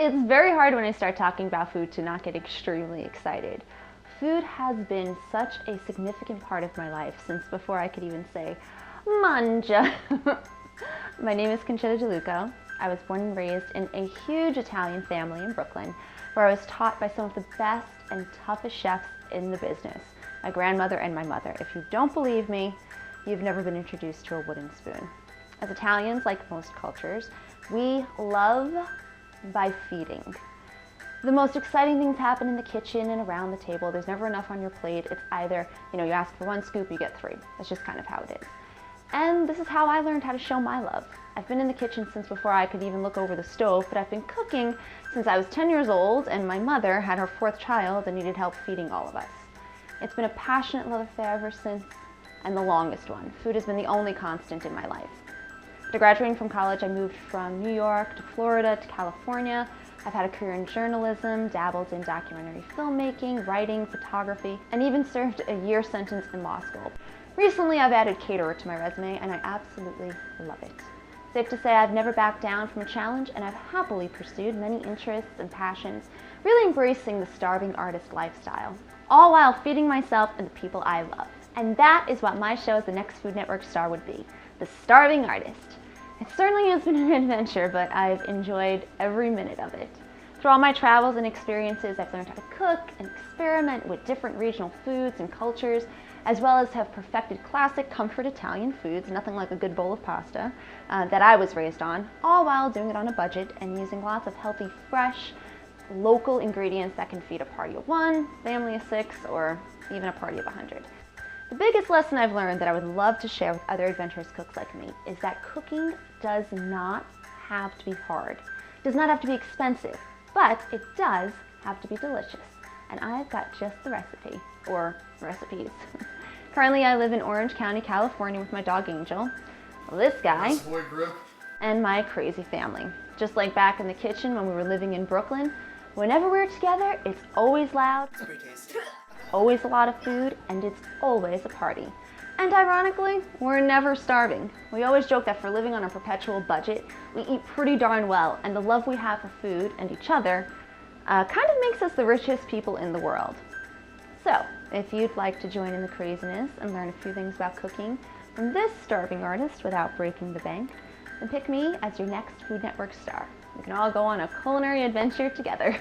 It's very hard when I start talking about food to not get extremely excited. Food has been such a significant part of my life since before I could even say, mangia. My name is Concetta DeLuco. I was born and raised in a huge Italian family in Brooklyn, where I was taught by some of the best and toughest chefs in the business, my grandmother and my mother. If you don't believe me, you've never been introduced to a wooden spoon. As Italians, like most cultures, we love by feeding. The most exciting things happen in the kitchen and around the table. There's never enough on your plate. It's either, you ask for one scoop, you get three. That's just kind of how it is. And this is how I learned how to show my love. I've been in the kitchen since before I could even look over the stove, but I've been cooking since I was 10 years old, and my mother had her 4th child and needed help feeding all of us. It's been a passionate love affair ever since, and the longest one. Food has been the only constant in my life. After graduating from college, I moved from New York to Florida to California. I've had a career in journalism, dabbled in documentary filmmaking, writing, photography, and even served a year sentence in law school. Recently, I've added caterer to my resume, and I absolutely love it. Safe to say I've never backed down from a challenge, and I've happily pursued many interests and passions, really embracing the starving artist lifestyle, all while feeding myself and the people I love. And that is what my show as the next Food Network star would be, the starving artist. It certainly has been an adventure, but I've enjoyed every minute of it. Through all my travels and experiences, I've learned how to cook and experiment with different regional foods and cultures, as well as have perfected classic comfort Italian foods, nothing like a good bowl of pasta, that I was raised on, all while doing it on a budget and using lots of healthy, fresh, local ingredients that can feed a party of 1, family of 6, or even a party of 100. The biggest lesson I've learned that I would love to share with other adventurous cooks like me is that cooking does not have to be hard, does not have to be expensive, but it does have to be delicious. And I've got just the recipe, or recipes. Currently, I live in Orange County, California with my dog Angel, this guy, and my crazy family. Just like back in the kitchen when we were living in Brooklyn, whenever we're together, it's always loud, always a lot of food, and it's always a party. And ironically, we're never starving. We always joke that for living on a perpetual budget, we eat pretty darn well, and the love we have for food and each other kind of makes us the richest people in the world. So, if you'd like to join in the craziness and learn a few things about cooking from this starving artist without breaking the bank, then pick me as your next Food Network star. We can all go on a culinary adventure together.